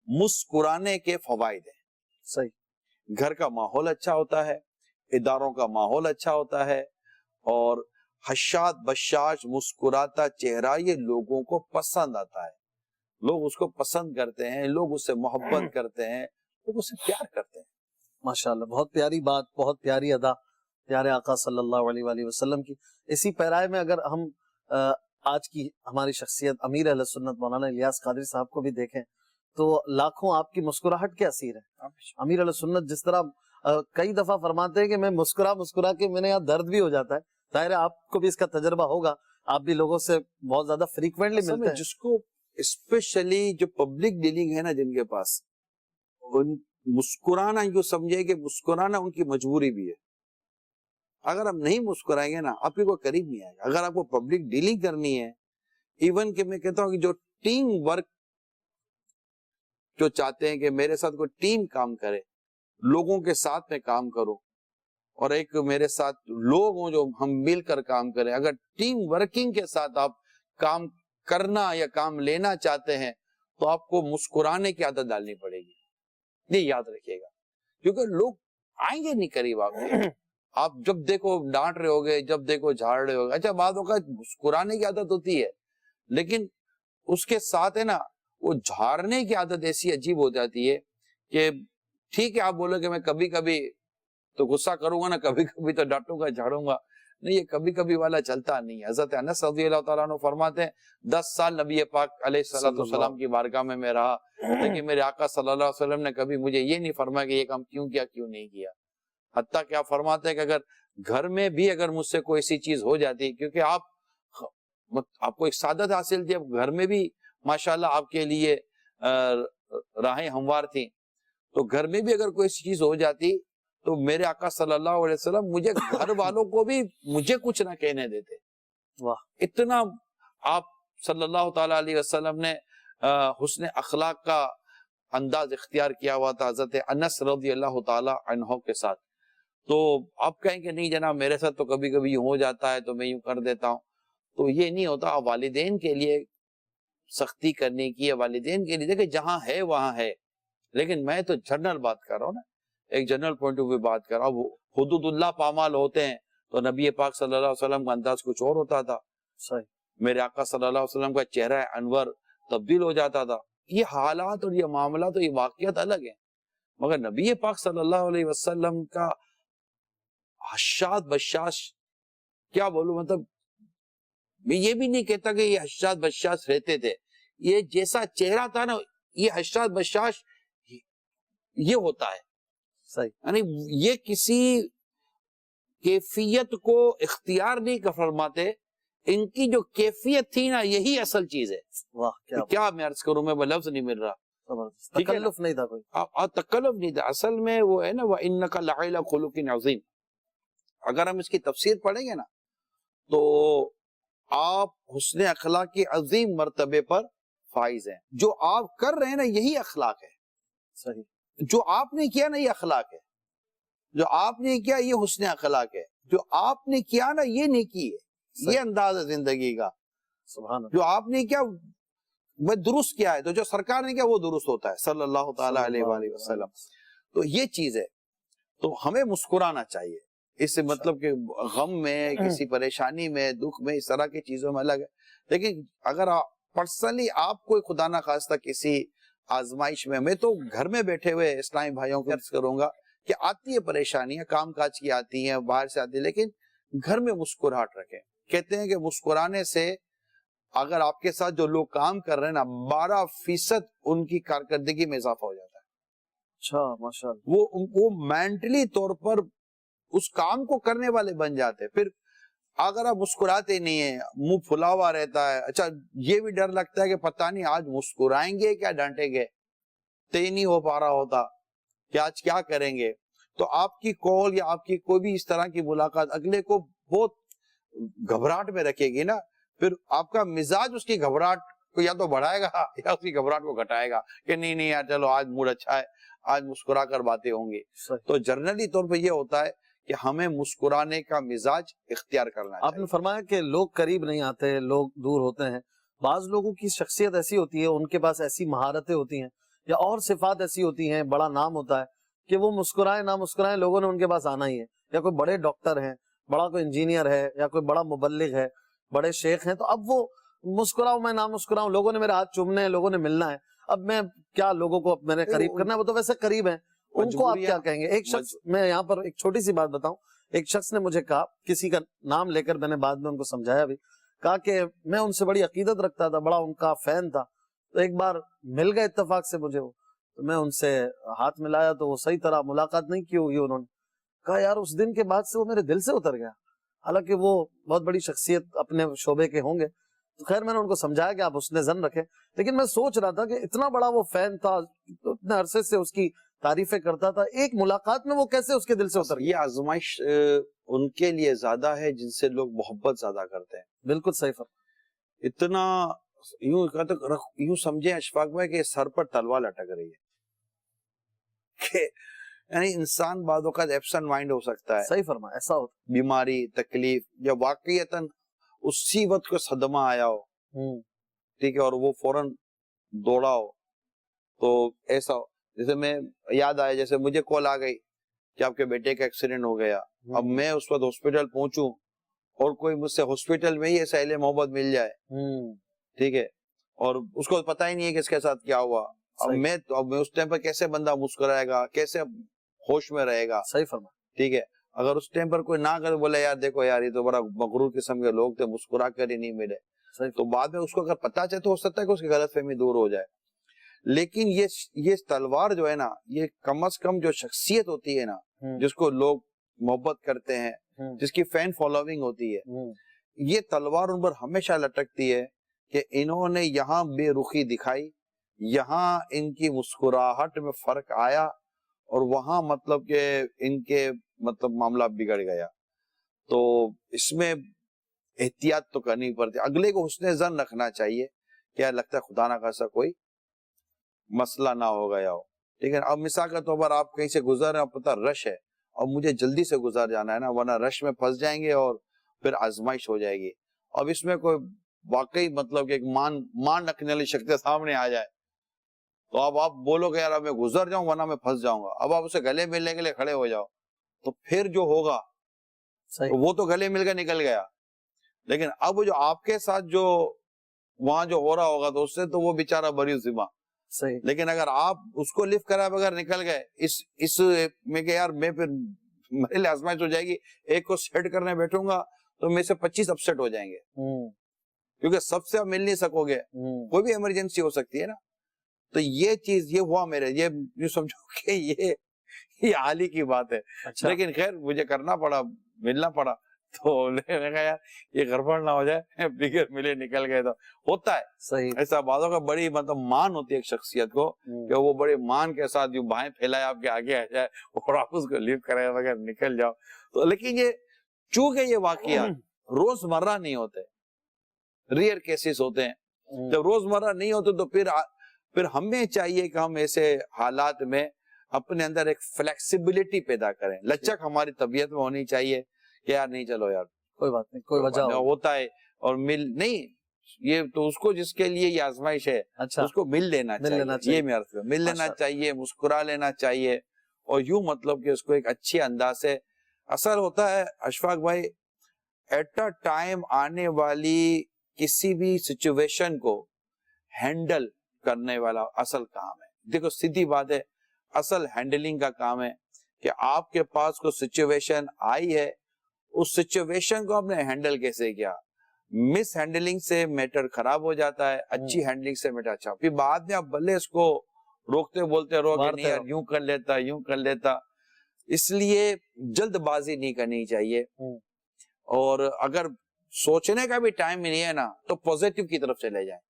مسکرانے کے فوائد ہیں. صحیح. گھر کا ماحول اچھا ہوتا ہے, اداروں کا ماحول اچھا ہوتا ہے, اور حشاد بشاش مسکراتا چہرہ یہ لوگوں کو پسند آتا ہے. لوگ اس کو پسند کرتے ہیں, لوگ اس سے محبت کرتے ہیں, لوگ اس سے پیار کرتے ہیں. ماشاءاللہ, بہت پیاری بات, بہت پیاری ادا پیارے آقا صلی اللہ علیہ وآلہ وسلم کی. اسی پیرائے میں اگر ہم آج کی ہماری شخصیت امیر اہل سنت مولانا الیاس قادری صاحب کو بھی دیکھیں تو لاکھوں آپ کی مسکراہٹ کے اسیر ہیں. امیر اہل سنت جس طرح کئی دفعہ فرماتے ہیں کہ میں مسکرا کے میں نے یہاں درد بھی ہو جاتا ہے. ظاہر ہے آپ کو بھی اس کا تجربہ ہوگا, آپ بھی لوگوں سے بہت زیادہ فریکوینٹلی ملتے ہیں. جس کو اسپیشلی جو پبلک ڈیلنگ ہے نا جن کے پاس, ان مسکرانا یوں سمجھے کہ مسکرانا ان کی مجبوری بھی ہے. اگر آپ نہیں مسکرائیں گے نا آپ کی کوئی قریب نہیں آئے گا. اگر آپ کو پبلک ڈیلنگ کرنی ہے, ایون کہ میں کہتا ہوں کہ جو ٹیم ورک جو چاہتے ہیں کہ میرے ساتھ کوئی ٹیم کام کرے, لوگوں کے ساتھ میں کام کروں, اور ایک میرے ساتھ لوگ ہوں جو ہم مل کر کام کریں, اگر ٹیم ورکنگ کے ساتھ آپ کام کرنا یا کام لینا چاہتے ہیں تو آپ کو مسکرانے کی عادت ڈالنی پڑے گی. یہ یاد رکھیے گا, کیونکہ لوگ آئیں گے نہیں قریب آپ کے. آپ جب دیکھو ڈانٹ رہے ہوگے, جب دیکھو جھاڑ رہے ہوگے. اچھا بات ہوگا مسکرانے کی عادت ہوتی ہے, لیکن اس کے ساتھ ہے نا وہ جھاڑنے کی عادت ایسی عجیب ہو جاتی ہے کہ ٹھیک ہے آپ بولو کہ میں کبھی کبھی تو غصہ کروں گا نا, کبھی کبھی تو ڈانٹوں گا, جھاڑوں گا. نہیں, یہ کبھی کبھی والا چلتا نہیں ہے. حضرت انس رضی اللہ تعالیٰ عنہ فرماتے ہیں 10 سال نبی پاک علیہ السلام کی بارگاہ میں رہا, لیکن میرے آقا صلی اللہ علیہ وسلم نے کبھی مجھے یہ نہیں فرمایا کہ یہ کام کیوں کیا کیوں نہیں کیا. حتیٰ کہ آپ فرماتے ہیں کہ اگر گھر میں بھی اگر مجھ سے کوئی ایسی چیز ہو جاتی, کیونکہ آپ کو ایک سعادت حاصل تھی, اب گھر میں بھی ماشاءاللہ آپ کے لیے راہیں ہموار تھیں, تو گھر میں بھی اگر کوئی ایسی چیز ہو جاتی تو میرے آقا صلی اللہ علیہ وسلم مجھے گھر والوں کو بھی مجھے کچھ نہ کہنے دیتے. واہ, اتنا آپ صلی اللہ تعالیٰ علیہ وسلم نے حسن اخلاق کا انداز اختیار کیا ہوا تھا حضرت انس رضی اللہ تعالیٰ عنہ کے ساتھ. تو آپ کہیں کہ نہیں جناب میرے ساتھ تو کبھی کبھی یوں ہو جاتا ہے تو میں یوں کر دیتا ہوں, تو یہ نہیں ہوتا. آپ والدین کے لیے سختی کرنے کی, والدین کے لیے دیکھیں جہاں ہے وہاں ہے, لیکن میں تو جنرل بات کر رہا ہوں نا, ایک جنرل پوائنٹ آف ویو بات کر رہا ہوں. حدود اللہ پامال ہوتے ہیں تو نبی پاک صلی اللہ علیہ وسلم کا انداز کچھ اور ہوتا تھا. صحیح. میرے آقا صلی اللہ علیہ وسلم کا چہرہ انور تبدیل ہو جاتا تھا. یہ حالات اور یہ معاملات اور یہ واقعات الگ ہیں, مگر نبی پاک صلی اللہ علیہ وسلم کا حشاد بشاش, کیا بولوں, مطلب میں یہ بھی نہیں کہتا کہ یہ حشاد بشاش رہتے تھے, یہ جیسا چہرہ تھا نا یہ حشاد بشاش یہ ہوتا ہے. صحیح. یعنی یہ کسی کیفیت کو اختیار نہیں فرماتے, ان کی جو کیفیت تھی نا یہی اصل چیز ہے. واہ, کیا میں عرض کروں, میں لفظ نہیں مل رہا. تکلف نہیں تھا کوئی, تکلف نہیں تھا. اصل میں وہ ہے نا وَإِنَّكَ لَعَلَىٰ خُلُقٍ عَظِيمٍ. اگر ہم اس کی تفسیر پڑھیں گے نا تو آپ حسن اخلاق کی عظیم مرتبے پر فائز ہیں. جو آپ کر رہے ہیں نا یہی اخلاق ہے. صحیح. جو آپ نے کیا نا یہ اخلاق ہے, جو آپ نے کیا یہ حسن اخلاق ہے, جو آپ نے کیا نا یہ نیکی ہے, یہ انداز ہے زندگی کا. سبحان اللہ. جو آپ نے کیا وہ درست کیا ہے, تو جو سرکار نے کیا وہ درست ہوتا ہے صلی اللہ تعالیٰ علیہ وآلہ وسلم. تو یہ چیز ہے, تو ہمیں مسکرانا چاہیے. اس سے مطلب کہ غم میں, کسی پریشانی میں, دکھ میں, اس طرح کی چیزوں میں الگ ہے. لیکن اگر پرسنلی آپ کوئی خدا نہ خواستہ کسی آزمائش میں تو گھر میں بیٹھے ہوئے اسلامی بھائیوں کو عرض کروں گا کہ آتی ہے پریشانیاں, کام کاج کی آتی ہیں, باہر سے آتی ہے, لیکن گھر میں مسکراہٹ رکھیں. کہتے ہیں کہ مسکرانے سے اگر آپ کے ساتھ جو لوگ کام کر رہے ہیں نا 12% ان کی کارکردگی میں اضافہ ہو جاتا ہے. اچھا, ماشاءاللہ. وہ مینٹلی طور پر اس کام کو کرنے والے بن جاتے. پھر اگر آپ مسکراتے نہیں ہیں, منہ پھلا ہوا رہتا ہے, اچھا یہ بھی ڈر لگتا ہے کہ پتہ نہیں آج مسکرائیں گے کیا ڈانٹیں گے, طے نہیں ہو پا رہا ہوتا کہ آج کیا کریں گے. تو آپ کی کال یا آپ کی کوئی بھی اس طرح کی ملاقات اگلے کو بہت گھبراہٹ میں رکھے گی نا, پھر آپ کا مزاج اس کی گھبراہٹ کو یا تو بڑھائے گا یا اس کی گھبراہٹ کو گھٹائے گا کہ نہیں یار چلو آج موڈ اچھا ہے, آج مسکرا کر باتیں ہوں گی. تو جنرلی طور پہ یہ ہوتا ہے کہ ہمیں مسکرانے کا مزاج اختیار کرنا آپ نے فرمایا کہ لوگ قریب نہیں آتے، لوگ دور ہوتے ہیں. بعض لوگوں کی شخصیت ایسی ہوتی ہے، ان کے پاس ایسی مہارتیں ہوتی ہیں یا اور صفات ایسی ہوتی ہیں، بڑا نام ہوتا ہے کہ وہ مسکرائیں نہ مسکرائیں لوگوں نے ان کے پاس آنا ہی ہے. یا کوئی بڑے ڈاکٹر ہیں، بڑا کوئی انجینئر ہے، یا کوئی بڑا مبلغ ہے، بڑے شیخ ہیں، تو اب وہ مسکراؤں میں نہ مسکراؤں، لوگوں نے میرے ہاتھ چومنے ہیں، لوگوں نے ملنا ہے، اب میں کیا لوگوں کو میرے قریب کرنا ہے، وہ تو ویسے قریب ہیں، ان کو آپ کیا کہیں گے؟ ایک شخص، میں یہاں پر ایک چھوٹی سی بات بتاؤں، ایک شخص نے مجھے کہا، کسی کا نام لے کر میں نے بعد میں ان کو سمجھایا بھی، کہا کہ میں ان سے بڑی عقیدت رکھتا تھا، بڑا ان کا فین تھا، تو ایک بار مل گئے اتفاق سے مجھے وہ، تو میں ان سے ہاتھ ملایا تو وہ صحیح طرح ملاقات نہیں کی ہوئی انہوں نے. کہا یار اس دن کے بعد سے وہ میرے دل سے اتر گیا، حالانکہ وہ بہت بڑی شخصیت اپنے شعبے کے ہوں گے. تو خیر میں نے ان کو سمجھایا کہ آپ حسن ظن رکھیں، لیکن میں سوچ رہا تھا کہ اتنا بڑا وہ فین تھا، اتنے عرصے سے اس کی تعریفیں کرتا تھا، ایک ملاقات میں وہ کیسے اس کے دل سے اتر گیا؟ یہ آزمائش ان کے لیے زیادہ ہے جن سے لوگ محبت زیادہ کرتے ہیں. بالکل صحیح فرمایا. اتنا یوں سمجھیں اشفاق بھائی کہ سر پر تلوار لٹک رہی ہے، کہ یعنی انسان بعض اوقات ایبسنٹ مائنڈ ہو سکتا ہے، صحیح فرمایا، ایسا ہوتا بیماری، تکلیف، یا واقعیتاً اسی وقت کو صدمہ آیا ہو، ٹھیک ہے، اور وہ فوراً دوڑا ہو، تو ایسا ہو. جیسے میں یاد آیا، جیسے مجھے کال آ گئی کہ آپ کے بیٹے کا ایکسیڈنٹ ہو گیا، اب میں اس وقت ہاسپٹل پہنچوں اور کوئی مجھ سے ہاسپٹل میں ہی ایسا اہل محبت مل جائے، ٹھیک ہے، اور اس کو پتہ ہی نہیں ہے کہ اس کے ساتھ کیا ہوا، اب میں اس ٹائم پر کیسے بندہ مسکرائے گا، کیسے ہوش میں رہے گا؟ صحیح فرمایا. ٹھیک ہے، اگر اس ٹائم پر کوئی نہ کرے، بولے یار دیکھو یار یہ تو بڑا مغرور قسم کے لوگ تھے، مسکرا کر ہی نہیں ملے، تو بعد میں اس کو اگر پتہ چلے تو ہو سکتا ہے کہ اس کی غلط فہمی دور ہو جائے. لیکن یہ تلوار جو ہے نا، یہ کم از کم جو شخصیت ہوتی ہے نا، جس کو لوگ محبت کرتے ہیں، جس کی فین فالوئنگ ہوتی ہے، یہ تلوار ان پر ہمیشہ لٹکتی ہے کہ انہوں نے یہاں بے رخی دکھائی، یہاں ان کی مسکراہٹ میں فرق آیا، اور وہاں مطلب کہ ان کے معاملہ بگڑ گیا. تو اس میں احتیاط تو کرنی پڑتی ہے. اگلے کو حسن ظن رکھنا چاہیے، کیا لگتا ہے خدا نہ خاصا کوئی مسئلہ نہ ہو گیا ہو، ٹھیک ہے. اب مثال کے طور پر آپ کہیں سے گزر رہے ہیں، پتہ رش ہے اور مجھے جلدی سے گزر جانا ہے نا، ورنہ رش میں پھنس جائیں گے اور پھر آزمائش ہو جائے گی. اب اس میں کوئی واقعی مطلب کہ ایک مان رکھنے والی شخص سامنے آ جائے تو اب آپ بولو کہ یار اب میں گزر جاؤں ورنہ میں پھنس جاؤں گا. اب آپ اسے گلے ملنے کے لیے کھڑے ہو جاؤ تو پھر جو ہوگا وہ تو گلے مل کر نکل گیا، لیکن اب جو آپ کے ساتھ جو وہاں جو ہو رہا ہوگا تو اس سے تو وہ بیچارہ بری ذمہ. لیکن اگر آپ اس کو لفٹ کرا بغیر نکل گئے اس میں کہ یار میں پھر میرے لیے آزمائش ہو جائے گی، ایک کو سیٹ کرنے بیٹھوں گا تو میں سے 25 اپسیٹ ہو جائیں گے، کیونکہ سب سے آپ مل نہیں سکو گے، کوئی بھی ایمرجنسی ہو سکتی ہے نا. تو یہ چیز یہ ہوا میرے، یہ سمجھو کہ یہ حالی کی بات ہے. لیکن خیر مجھے کرنا پڑا، ملنا پڑا، تو میں کہا یار یہ گڑبڑ نہ ہو جائے، بغیر ملے نکل گئے. تو ہوتا ہے صحیح ایسا باتوں کا، بڑی مان ہوتی ہے ایک شخصیت کو کہ وہ بڑے مان کے ساتھ جو بائیں پھیلائے آپ کے آگے آ جائے اور آپ اس کو لیو کرے بغیر نکل جاؤ. تو لیکن یہ چونکہ یہ واقعات روز مرہ نہیں ہوتے، ریئر کیسز ہوتے ہیں، جب روز مرہ نہیں ہوتے تو پھر ہمیں چاہیے کہ ہم ایسے حالات میں اپنے اندر ایک فلیکسیبلٹی پیدا کریں. لچک ہماری طبیعت میں ہونی چاہیے کہ یار نہیں چلو یار کوئی بات نہیں، کوئی وجہ ہوتا ہے اور نہیں، یہ تو اس کو جس کے لیے یہ آزمائش ہے اس کو مل لینا چاہیے، یہ میرا مل لینا چاہیے، مسکرا لینا چاہیے، اور یوں مطلب کہ اس کو ایک اچھے انداز سے. اثر ہوتا ہے اشفاق بھائی، ایٹ اے ٹائم آنے والی کسی بھی سچویشن کو ہینڈل کرنے والا اصل کام ہے. دیکھو سیدھی بات ہے، اصل ہینڈلنگ کا کام ہے کہ آپ کے پاس کوئی سچویشن آئی ہے، اس سچویشن کو آپ نے ہینڈل کیسے کیا. مس ہینڈلنگ سے میٹر خراب ہو جاتا ہے، اچھی ہینڈلنگ سے میٹر اچھا. پھر بعد میں آپ بھلے اس کو روکتے بولتے رہو کہ نہیں یار یوں کر لیتا یوں کر لیتا. اس لیے جلد بازی نہیں کرنی چاہیے، اور اگر سوچنے کا بھی ٹائم نہیں ہے نا تو پوزیٹیو کی طرف چلے جائیں.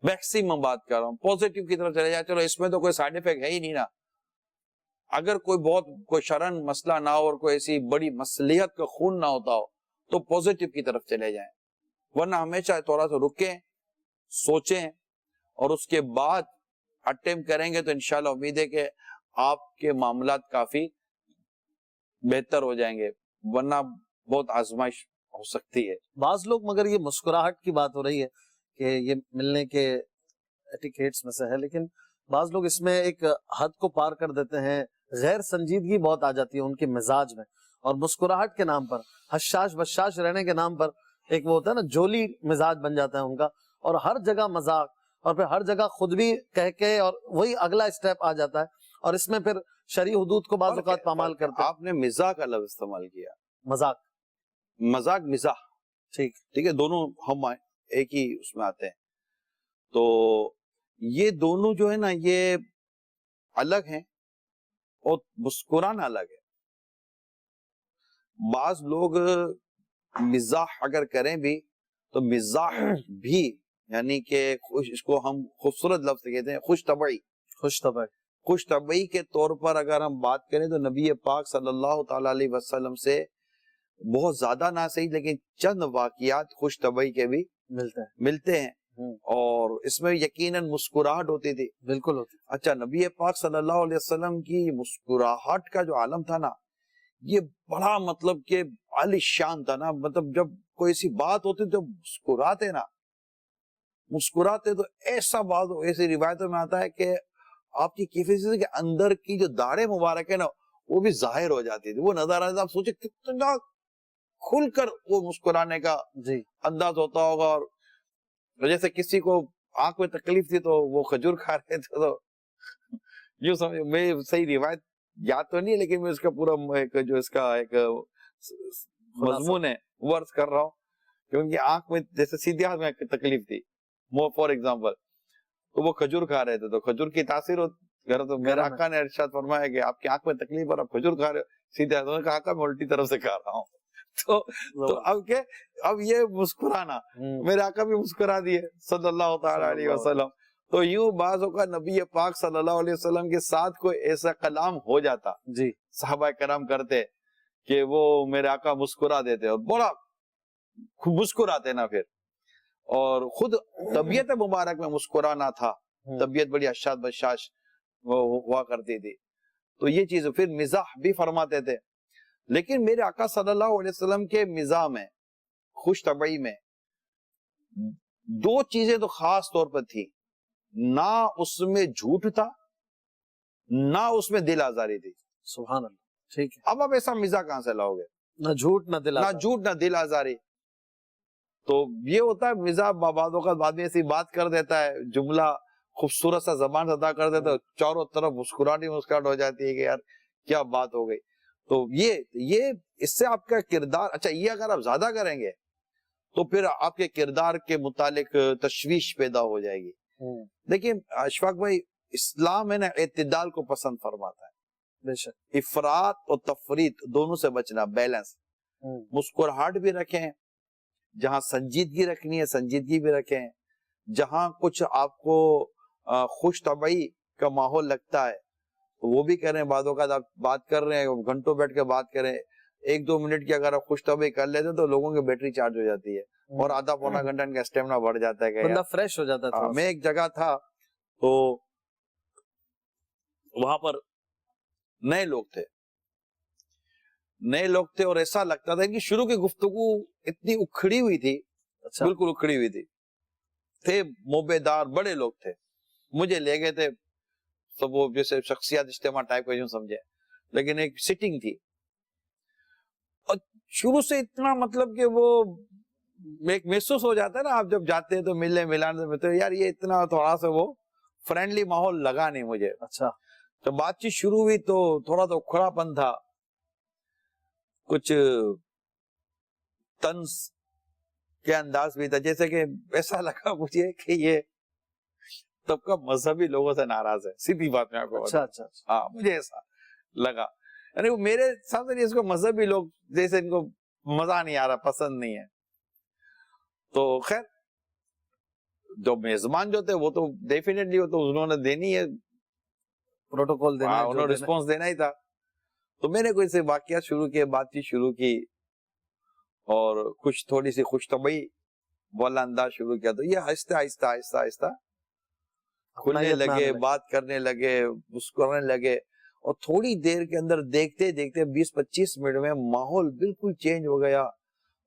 میکسیمم بات کر رہا ہوں، پوزیٹیو کی طرف چلے جائیں. چلو اس میں تو کوئی سائیڈ افیکٹ ہے ہی نہیں نا. اگر کوئی شرن مسئلہ نہ ہو اور کوئی ایسی بڑی مصلحت کا خون نہ ہوتا ہو تو پوزیٹیو کی طرف چلے جائیں. ورنہ ہمیشہ تھوڑا سا رکیں، سوچیں، اور اس کے بعد اٹیمپٹ کریں گے تو انشاءاللہ امید ہے کہ آپ کے معاملات کافی بہتر ہو جائیں گے، ورنہ بہت آزمائش ہو سکتی ہے. بعض لوگ، مگر یہ مسکراہٹ کی بات ہو رہی ہے کہ یہ ملنے کے ایٹیکیٹس میں سے ہے، لیکن بعض لوگ اس میں ایک حد کو پار کر دیتے ہیں، غیر سنجیدگی بہت آ جاتی ہے ان کے مزاج میں، اور مسکراہٹ کے نام پر، حشاش بشاش رہنے کے نام پر ایک وہ ہوتا ہے نا جولی مزاج بن جاتا ہے ان کا، اور ہر جگہ مذاق، اور پھر ہر جگہ خود بھی کہہ کے، اور وہی اگلا اسٹیپ آ جاتا ہے، اور اس میں پھر شرعی حدود کو بعض اوقات پامال کرتے ہیں. آپ نے مزاح کا لفظ استعمال کیا، مذاق، مذاق مزاح، ٹھیک ہے، دونوں ہم ایک ہی اس میں آتے ہیں. تو یہ دونوں جو ہے نا یہ الگ ہیں، اور مسکرانا الگ ہے. بعض لوگ مزاح اگر کریں بھی تو مزاح بھی یعنی کہ اس کو ہم خوبصورت لفظ کہتے ہیں خوش طبعی. خوش طبعی کے طور پر اگر ہم بات کریں تو نبی پاک صلی اللہ تعالی علیہ وسلم سے بہت زیادہ نہ صحیح لیکن چند واقعات خوش طبعی کے بھی ملتے ہیں، اور اس میں یقیناً مسکراہٹ ہوتی تھی. بالکل ہوتی. اچھا، نبی پاک صلی اللہ علیہ وسلم کی مسکراہٹ کا جو عالم تھا نا، یہ بڑا مطلب کہ عالی شان تھا نا. مطلب جب کوئی ایسی بات ہوتی تو مسکراتے تو ایسا بات ہو، ایسی روایتوں میں آتا ہے کہ آپ کی کیفیت کے اندر کی جو داڑھی مبارک ہے نا وہ بھی ظاہر ہو جاتی تھی، وہ نظر آتا. آپ سوچے کتنا کھل کر وہ مسکرانے کا انداز ہوتا ہوگا. اور جیسے کسی کو آنکھ میں تکلیف تھی تو وہ کھجور کھا رہے تھے، تو یوں سمجھو، میں صحیح روایت یاد تو نہیں ہے لیکن میں اس کا پورا جو اس کا ایک مضمون ہے وہ عرض کر رہا ہوں کہ ان کی آنکھ میں جیسے سیدھی آنکھ میں تکلیف تھی فار ایگزامپل، تو وہ کھجور کھا رہے تھے، تو کھجور کی تاثیر تو میرے آقا نے ارشاد فرمایا کہ آپ کی آنکھ میں تکلیف اور آپ کھجور کھا رہے ہو، سیدھے ہاتھ میں آقا میں الٹی طرف سے کھا رہا ہوں. تو اب یہ مسکرانا، میرے آقا بھی مسکرا دیے صلی اللہ تعالی علیہ وسلم. تو یوں بعضوں کا نبی پاک صلی اللہ علیہ وسلم کے ساتھ کوئی ایسا کلام ہو جاتا، صحابہ کرام کرتے کہ وہ میرے آقا مسکرا دیتے اور بڑا مسکراتے نا پھر، اور خود طبیعت مبارک میں مسکرانا تھا، طبیعت بڑی حشاش بشاش ہوا کرتی تھی. تو یہ چیز پھر مزاح بھی فرماتے تھے. لیکن میرے آقا صلی اللہ علیہ وسلم کے مزاح میں، خوش طبعی میں دو چیزیں تو خاص طور پر تھی، نہ اس میں جھوٹ تھا نہ اس میں دل آزاری تھی. سبحان اللہ. ٹھیک ہے، اب آپ ایسا مزاح کہاں سے لاؤ گے؟ نہ جھوٹ نہ دل آزاری. تو یہ ہوتا ہے مزاح بعض اوقات آدمی ایسی بات کر دیتا ہے، جملہ خوبصورت سا زبان سے ادا کر دیتا ہے، چاروں طرف مسکراہٹ ہو جاتی ہے کہ یار کیا بات ہو گئی. تو یہ اس سے آپ کا کردار، اچھا یہ اگر آپ زیادہ کریں گے تو پھر آپ کے کردار کے متعلق تشویش پیدا ہو جائے گی. لیکن اشفاق بھائی، اسلام ہے نا اعتدال کو پسند فرماتا ہے. بے شک. افراط اور تفریط دونوں سے بچنا، بیلنس. مسکراہٹ بھی رکھیں، جہاں سنجیدگی رکھنی ہے سنجیدگی بھی رکھیں، جہاں کچھ آپ کو خوش طبعی کا ماحول لگتا ہے وہ بھی کریں. بعض اوقات آپ بات کر رہے ہیں، گھنٹوں بیٹھ کے بات کریں، 1-2 منٹ کی اگر آپ خوش طبعی کر لیتے تو لوگوں کی بیٹری چارج ہو جاتی ہے اور آدھا پونا گھنٹہ ان کا اسٹیمنا بڑھ جاتا ہے، بندہ فریش ہو جاتا ہے. میں ایک جگہ تھا تو وہاں پر نئے لوگ تھے اور ایسا لگتا تھا کہ شروع کی گفتگو اتنی اکھڑی ہوئی تھی، بالکل اکھڑی ہوئی تھے موبیدار بڑے لوگ تھے. مجھے لے گئے تھے سب، وہ جیسے شخصیات اجتماع ٹائپ کا یوں سمجھے، لیکن ایک سیٹنگ تھی اور شروع سے اتنا مطلب کہ وہ ایک محسوس ہو جاتا ہے نا، آپ جب جاتے ہیں تو ملنے ملانے میں تو یار یہ اتنا تھوڑا سا وہ فرینڈلی ماحول لگا نہیں مجھے. اچھا، تو بات چیت شروع ہوئی تو تھوڑا تو کھڑا پن تھا، کچھ طنز کے انداز بھی تھا، جیسے کہ ایسا لگا مجھے کہ یہ طبقہ مذہبی لوگوں سے ناراض ہے. سیدھی بات میں آپ کو اچھا. ہاں، مجھے ایسا لگا، یعنی میرے سامنے اس کو مذہبی لوگ جیسے ان کو مزہ نہیں آ رہا، پسند نہیں ہے. تو خیر جو میزبان جو تھے وہ تو ڈیفینیٹلی وہ تو انہوں نے دینی ہے، پروٹوکول دینا ہے، انہوں نے رسپانس دینا ہی تھا. تو میں نے کوئی سے واقعات شروع کیے، بات چیت شروع کی اور کچھ تھوڑی سی خوش طبعی والا انداز شروع کیا. تو یہ آہستہ آہستہ کھلنے لگے، بات کرنے لگے، مسکرانے لگے. اور تھوڑی دیر کے اندر دیکھتے دیکھتے 20-25 منٹ میں ماحول بالکل چینج ہو گیا.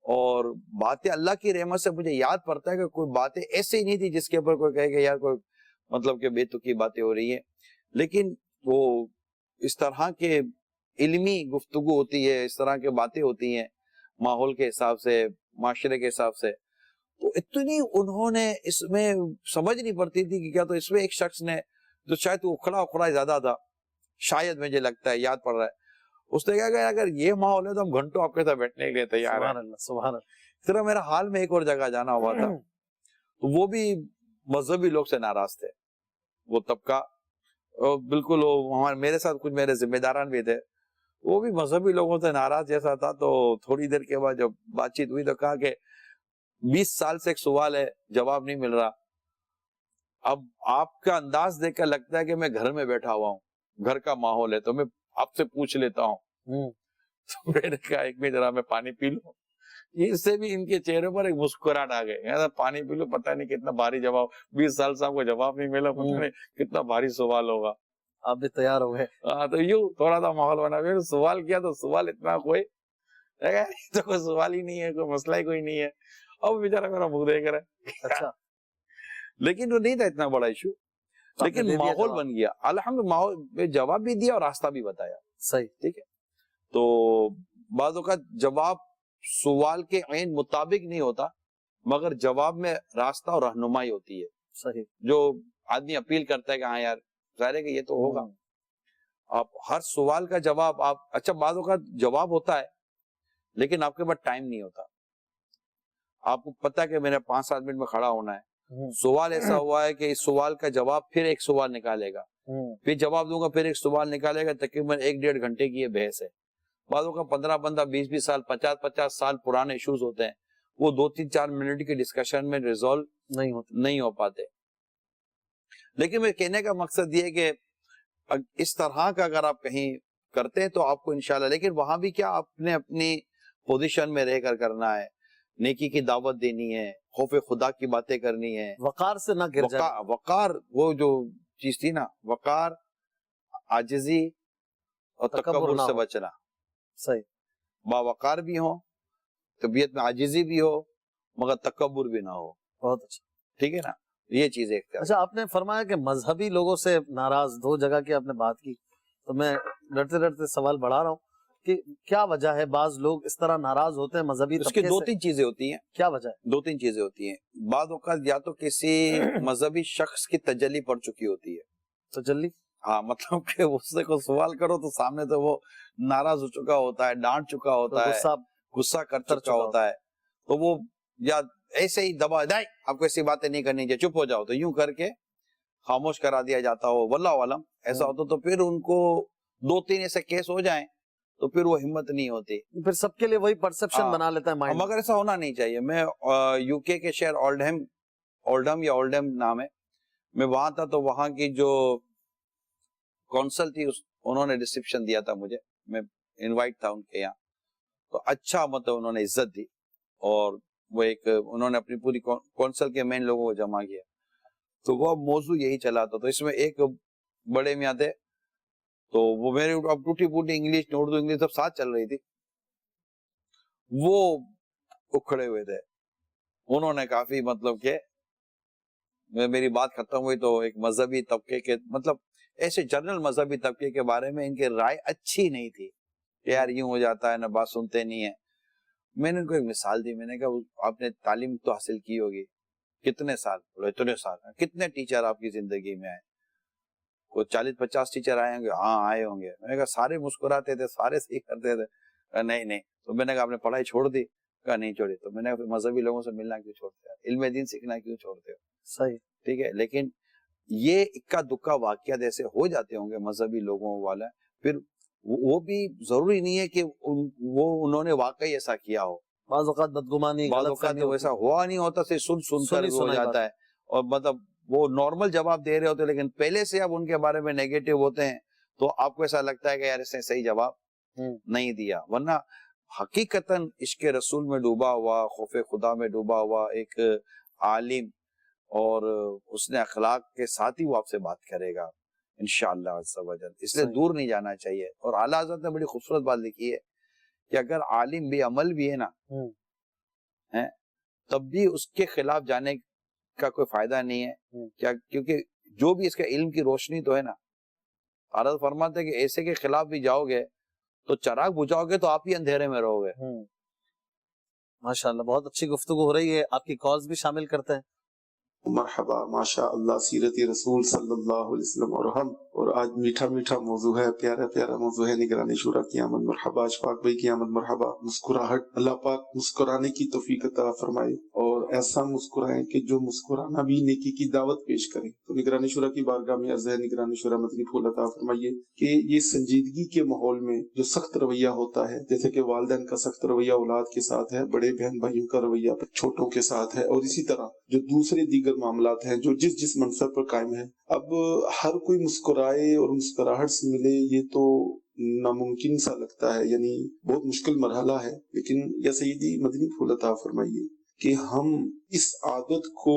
اور باتیں اللہ کی رحمت سے مجھے یاد پڑتا ہے کہ کوئی باتیں ایسے ہی نہیں تھی جس کے اوپر کوئی کہے کہ یار کوئی مطلب کہ بے تکی باتیں ہو رہی ہیں, لیکن وہ اس طرح کے علمی گفتگو ہوتی ہے, اس طرح کی باتیں ہوتی ہیں ماحول کے حساب سے, معاشرے کے حساب سے. تو اتنی انہوں نے اس میں سمجھ نہیں پڑتی تھی کہ کیا, تو اس میں ایک شخص نے جو شاید وہ اکھڑا زیادہ تھا, شاید مجھے لگتا ہے یاد پڑ رہا ہے, اس نے کہا کہ اگر یہ ماحول ہے تو ہم گھنٹوں آپ کے ساتھ بیٹھنے کے لیے تیار ہیں. سبحان اللہ, سبحان اللہ. پھر میرا حال میں ایک اور جگہ جانا ہوا تھا, تو وہ بھی مذہبی لوگ سے ناراض تھے. وہ طبقہ بالکل ہمارے میرے ساتھ کچھ میرے ذمہ داران بھی تھے, وہ بھی مذہبی لوگوں سے ناراض جیسا تھا. تو تھوڑی دیر کے بعد جب بات چیت ہوئی تو کہا کہ 20 سال سے ایک سوال ہے, جواب نہیں مل رہا. اب آپ کا انداز دیکھ کر لگتا ہے کہ میں گھر میں بیٹھا ہوا ہوں, گھر کا ماحول ہے, تو میں آپ سے پوچھ لیتا ہوں. تو میں نے کہا ایک ذرا میں پانی پی لوں. اس سے بھی ان کے چہرے پر ایک مسکراہٹ آ گئی, پانی پی لوں, پتہ نہیں کتنا بھاری جواب, 20 سال سے آپ کو جواب نہیں ملا, پتہ نہیں کتنا بھاری سوال ہوگا. آپ بھی تیار ہو گئے. تو یوں تھوڑا سا ماحول بنا, پھر سوال کیا تو سوال اتنا کوئی تو کوئی سوال ہی نہیں ہے, کوئی مسئلہ ہی کوئی نہیں ہے. اب بیچارہ میرا منہ دیکھ رہا ہے. اچھا, لیکن وہ نہیں تھا اتنا بڑا ایشو, لیکن ماحول بن گیا. الحمد ماحول میں جواب بھی دیا اور راستہ بھی بتایا. صحیح, ٹھیک ہے. تو بعض اوقات جواب سوال کے عین مطابق نہیں ہوتا, مگر جواب میں راستہ اور رہنمائی ہوتی ہے. صحیح, جو آدمی اپیل کرتا ہے کہ ہاں یار ظاہر ہے کہ یہ تو ہوگا. آپ ہر سوال کا جواب آپ, اچھا بعض اوقات جواب ہوتا ہے لیکن آپ کے پاس ٹائم نہیں ہوتا. آپ کو پتا کہ میں نے 5-7 منٹ میں کھڑا ہونا ہے. سوال ایسا ہوا ہے کہ اس سوال کا جواب پھر ایک سوال نکالے گا, پھر جواب دوں گا, پھر ایک سوال نکالے گا. تقریباً 1-1.5 گھنٹے کی یہ بحث ہے. بعضوں کا 15 20 سال 50 سال پرانے ایشوز ہوتے ہیں, وہ 2-3-4 منٹ کی ڈسکشن میں ریزالو نہیں ہو پاتے. لیکن میں کہنے کا مقصد یہ ہے کہ اس طرح کا اگر آپ کہیں کرتے ہیں تو آپ کو انشاءاللہ, لیکن وہاں بھی کیا آپ نے اپنی پوزیشن میں رہ کر کرنا ہے, نیکی کی دعوت دینی ہے, خوف خدا کی باتیں کرنی ہے, وقار سے نہ گر جائے. وقار وہ جو چیز تھی نا, وقار, عاجزی اور تکبر سے بچنا. صحیح, باوقار بھی ہو, طبیعت میں عاجزی بھی ہو, مگر تکبر بھی نہ ہو. بہت اچھا, ٹھیک ہے نا, یہ چیز ایک. اچھا, آپ نے فرمایا کہ مذہبی لوگوں سے ناراض, 2 جگہ کی آپ نے بات کی, تو میں ڈرتے سوال بڑھا رہا ہوں کہ کیا وجہ ہے بعض لوگ اس طرح ناراض ہوتے ہیں مذہبی طبقے سے؟ اس کی 2-3 چیزیں ہوتی ہیں. کیا وجہ ہے؟ 2-3 چیزیں ہوتی ہیں. بعض اوقات یا تو کسی مذہبی شخص کی تجلی پڑ چکی ہوتی ہے. تجلی, ہاں, مطلب کہ اس سے کوئی سوال کرو تو سامنے تو وہ ناراض ہو چکا ہوتا ہے, ڈانٹ چکا ہوتا ہے, غصہ کر چکا ہوتا ہے, تو وہ یا ایسے ہی دبا نہیں, آپ کو ایسی باتیں نہیں کرنی چاہیے, چپ ہو جاؤ, تو یوں کر کے خاموش کرا دیا جاتا ہو. واللہ عالم ایسا ہوتا, تو پھر ان کو 2-3 ایسے کیس ہو جائیں تو پھر وہ ہمت نہیں ہوتی, پھر سب کے لیے وہی پرسپشن بنا لیتا ہے مائنڈ. مگر ایسا ہونا نہیں چاہیے. میں یو کے شہر اولڈہم نام ہے, میں وہاں تھا, تو وہاں کی جو کونسل تھی انہوں نے ریسیپشن دیا تھا مجھے, میں انوائٹ تھا ان کے یہاں, تو اچھا مطلب انہوں نے عزت دی, اور وہ ایک انہوں نے اپنی پوری کونسل کے مین لوگوں کو جمع کیا. تو وہ موضوع یہی چلا تھا. تو اس میں ایک بڑے میاں تھے, تو وہ میرے اب ٹوٹی پوٹی انگلش, اردو انگلش سب ساتھ چل رہی تھی, وہ اکھڑے ہوئے تھے. انہوں نے کافی مطلب کہ میری بات ختم ہوئی تو ایک مذہبی طبقے کے, مطلب ایسے جنرل مذہبی طبقے کے بارے میں ان کی رائے اچھی نہیں تھی کہ یار یوں ہو جاتا ہے نا, بات سنتے نہیں ہیں. میں نے ان کو ایک مثال دی, میں نے کہا آپ نے تعلیم تو حاصل کی ہوگی, کتنے سال؟ بولے اتنے سال. کتنے ٹیچر آپ کی زندگی میں آئے؟ کوئی 40-50 ٹیچر آئے ہوں گے. ہاں آئے ہوں گے. میں نے کہا سارے مسکراتے تھے, سارے صحیح کرتے تھے؟ نہیں. تو میں نے کہا آپ نے پڑھائی چھوڑ دی؟ کہا نہیں چھوڑی. تو میں نے مذہبی لوگوں سے ملنا کیوں چھوڑتے ہو, علم دین سیکھنا کیوں چھوڑتے ہو؟ صحیح, ٹھیک ہے. لیکن یہ اکا دکا واقعات ایسے ہو جاتے ہوں گے مذہبی لوگوں والا, پھر وہ بھی ضروری نہیں ہے کہ وہ انہوں نے واقعی ایسا کیا ہو. بعض اوقات بدگمانی, بعض اوقات ایسا ہوا نہیں ہوتا, صرف سن کر ہو جاتا ہے, اور مطلب وہ نارمل جواب دے رہے ہوتے, لیکن پہلے سے اب ان کے بارے میں نیگیٹو ہوتے ہیں, تو آپ کو ایسا لگتا ہے کہ یار اس نے صحیح جواب نہیں دیا. ورنہ حقیقتاً عشق رسول میں ڈوبا ہوا, خوف خدا میں ڈوبا ہوا ایک عالم, اور اس نے اخلاق کے ساتھ ہی وہ آپ سے بات کرے گا. انشاءاللہ عز و جل. اس لیے دور نہیں جانا چاہیے. اور اعلیٰ حضرت نے بڑی خوبصورت بات لکھی ہے کہ اگر عالم بے عمل بھی ہے نا تب بھی اس کے خلاف جانے کا کوئی فائدہ نہیں ہے. کیا؟ کیونکہ جو بھی اس کے علم کی روشنی تو ہے نا. حضرت فرماتے ہیں کہ ایسے کے خلاف بھی جاؤ گے تو چراغ بجھاؤ گے تو آپ ہی اندھیرے میں رہو گے. ماشاءاللہ بہت اچھی گفتگو ہو رہی ہے. آپ کی کالز بھی شامل کرتے ہیں. مرحبا، ماشاء اللہ، سیرت رسول صلی اللہ علیہ وسلم اور آج میٹھا میٹھا موضوع ہے، پیارا پیارا موضوع ہے نگرانی شورا کی آمد. مرحبا اشفاق بھائی کی آمد. مرحبا. مسکراہٹ، اللہ پاک مسکرانے کی توفیق عطا فرمائے اور ایسا مسکرائیں کہ جو مسکرانا بھی نیکی کی دعوت پیش کرے. تو نگرانی شورا کی بارگاہ میں عرض ہے نگرانی شورا مدنی پھول عطا فرمائیے کہ یہ سنجیدگی کے ماحول میں جو سخت رویہ ہوتا ہے، جیسے کہ والدین کا سخت رویہ اولاد کے ساتھ ہے، بڑے بہن بھائیوں کا رویہ چھوٹوں کے ساتھ ہے، اور اسی طرح جو دوسرے دیگر معاملات ہیں جو جس منصب پر قائم ہے، اب ہر کوئی مسکرائے اور مسکراہٹ سے ملے یہ تو ناممکن سا لگتا ہے، یعنی بہت مشکل مرحلہ ہے. لیکن یا سیدی مدنی پھول عطا فرمائیے کہ ہم اس عادت کو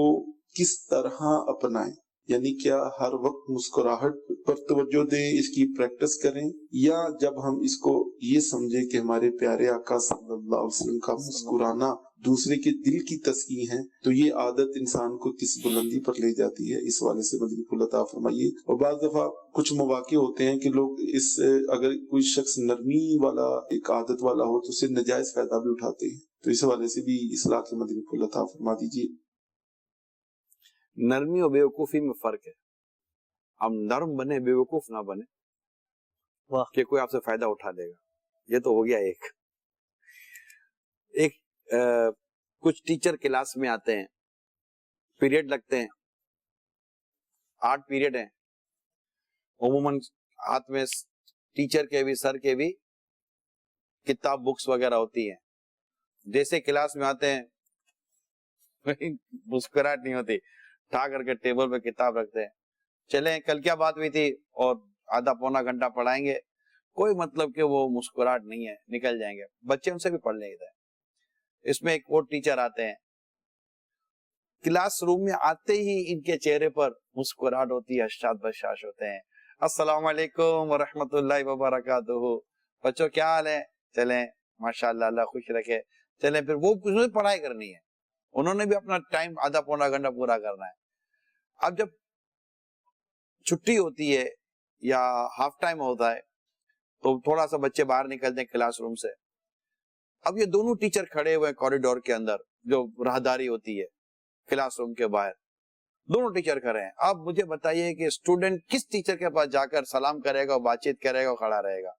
کس طرح اپنائیں. یعنی کیا ہر وقت مسکراہٹ پر توجہ دیں، اس کی پریکٹس کریں، یا جب ہم اس کو یہ سمجھیں کہ ہمارے پیارے آقا صلی اللہ علیہ وسلم کا مسکرانا دوسرے کے دل کی تسکین ہے تو یہ عادت انسان کو کس بلندی پر لے جاتی ہے. اس والے سے مدنی پھول عطا فرمائیے. اور بعض دفعہ کچھ مواقع ہوتے ہیں کہ لوگ اگر کوئی شخص نرمی والا ایک عادت والا ہو تو اسے نجائز فائدہ بھی اٹھاتے ہیں. تو اس حوالے سے بھی اصلاح کے مدنی پھول عطا فرما دیجیے. نرمی اور بیوقوفی میں فرق ہے. ہم نرم بنے، بیوقوف نہ بنے کہ کوئی آپ سے فائدہ اٹھا لے گا. یہ تو ہو گیا. ایک کچھ ٹیچر کلاس میں آتے ہیں، پیریڈ لگتے ہیں، 8 پیریڈ ہیں. عموماً ہاتھ میں ٹیچر کے بھی سر کے بھی کتاب بکس وغیرہ ہوتی ہیں. جیسے کلاس میں آتے ہیں مسکراہٹ نہیں ہوتی، اٹھا کر کے ٹیبل پہ کتاب رکھتے ہیں. چلیں کل کیا بات ہوئی تھی اور آدھا پونا گھنٹہ پڑھائیں گے. کوئی مطلب کہ وہ مسکراہٹ نہیں ہے، نکل جائیں گے. بچے ان سے بھی پڑھ لیں گے. اس میں ایک اور ٹیچر آتے ہیں، کلاس روم میں آتے ہی ان کے چہرے پر مسکراہٹ ہوتی ہے، اشاد بشاش ہوتے ہیں. السلام علیکم ورحمۃ اللہ وبرکاتہ. بچوں کیا حال ہے؟ چلیں ماشاءاللہ اللہ خوش رکھے. چلیں پھر وہ پڑھائی کرنی ہے. انہوں نے بھی اپنا ٹائم آدھا پونا گھنٹہ پورا کرنا ہے. اب جب چھٹی ہوتی ہے یا ہاف ٹائم ہوتا ہے تو تھوڑا سا بچے باہر نکلتے ہیں کلاس روم سے. اب یہ دونوں ٹیچر کھڑے ہوئے کوریڈور کے اندر، جو راہداری ہوتی ہے کلاس روم کے باہر، دونوں ٹیچر کھڑے ہیں. اب مجھے بتائیے کہ اسٹوڈنٹ کس ٹیچر کے پاس جا کر سلام کرے گا، بات چیت کرے گا، کھڑا رہے گا؟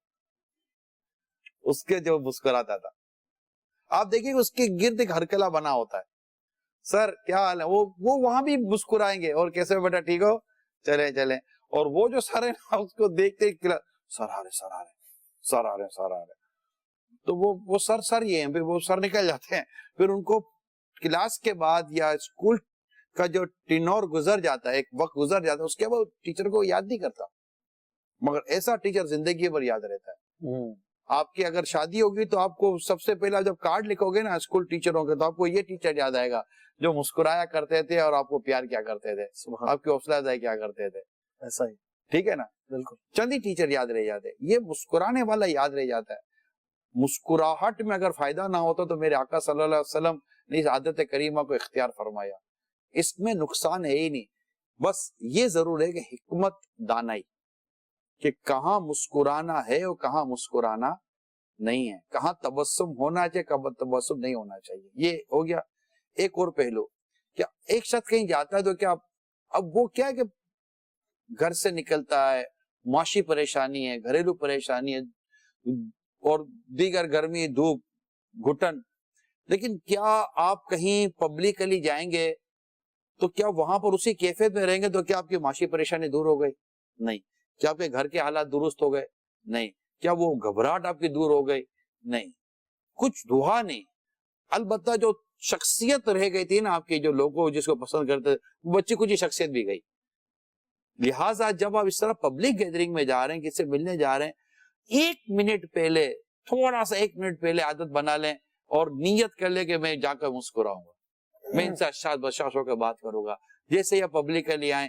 اس کے جو مسکراتا تھا. آپ دیکھیں اس کے گرد ایک ہرکلا بنا ہوتا ہے. سر کیا حال ہے؟ وہ وہاں بھی مسکرائیں گے اور کیسے بیٹا ٹھیک ہو، چلیں چلیں. اور وہ جو سر ہے نا اس کو دیکھتے سر آ رہے سر آ رہے سر آ رہے سر آ رہے، تو وہ سر یہ ہیں، پھر وہ سر نکل جاتے ہیں. پھر ان کو کلاس کے بعد یا اسکول کا جو ٹینور گزر جاتا ہے، ایک وقت گزر جاتا ہے، اس کے بعد ٹیچر کو یاد نہیں کرتا. مگر ایسا ٹیچر زندگی بھر یاد رہتا ہے. آپ کی اگر شادی ہوگی تو آپ کو سب سے پہلا جب کارڈ لکھو گے نا اسکول ٹیچروں کے، تو آپ کو یہ ٹیچر یاد آئے گا جو مسکرایا کرتے تھے اور آپ کو پیار کیا کرتے تھے، آپ کی حوصلہ افزائی کیا کرتے تھے. ایسا ہی ٹھیک ہے نا؟ بالکل. چند ہی ٹیچر یاد رہ جاتے. یہ مسکرانے والا یاد رہ جاتا ہے. مسکراہٹ میں اگر فائدہ نہ ہوتا تو میرے آقا صلی اللہ علیہ وسلم نے اس عادت کریمہ کو اختیار فرمایا. اس میں نقصان ہے ہی نہیں. بس یہ ضرور ہے کہ حکمت دانائی کہ کہاں مسکرانا ہے اور کہاں مسکرانا نہیں ہے، کہاں تبسم ہونا چاہیے کہاں تبسم نہیں ہونا چاہیے. یہ ہو گیا. ایک اور پہلو، کیا ایک شخص کہیں جاتا ہے تو کیا اب وہ کیا کہ گھر سے نکلتا ہے، معاشی پریشانی ہے، گھریلو پریشانی ہے اور دیگر گرمی، دھوپ، گھٹن، لیکن کیا آپ کہیں پبلکلی جائیں گے تو کیا وہاں پر اسی کیفیت میں رہیں گے تو کیا آپ کی معاشی پریشانی دور ہو گئی؟ نہیں. کیا آپ کے گھر کے حالات درست ہو گئے؟ نہیں. کیا وہ گھبراہٹ آپ کی دور ہو گئی؟ نہیں. کچھ دعا نہیں. البتہ جو شخصیت رہ گئی تھی نا آپ کی، جو لوگوں جس کو پسند کرتے وہ بچی کچھ شخصیت بھی گئی. لہٰذا جب آپ اس طرح پبلک گیدرنگ میں جا رہے ہیں، کس سے ملنے جا رہے ہیں، 1 منٹ پہلے، تھوڑا سا 1 منٹ پہلے عادت بنا لیں اور نیت کر لیں کہ میں جا کر مسکراؤں گا، میں ان سے اشاد بشاش ہو کے بات کروں گا. جیسے یہ پبلکلی آئیں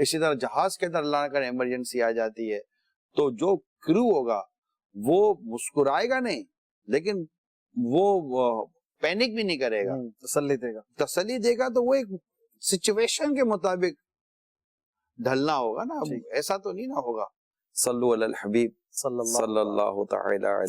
اسی طرح جہاز کے اندر اللہ کا ایمرجنسی آ جاتی ہے تو جو کرو ہوگا وہ مسکرائے گا نہیں لیکن وہ پینک بھی نہیں کرے گا، تسلی دے گا، تسلی دے گا، تو وہ ایک سچویشن کے مطابق ڈھلنا ہوگا نا، ایسا تو نہیں نہ ہوگا۔ صلو علی الحبیب صلی اللہ صلی اللہ تعالی علیہ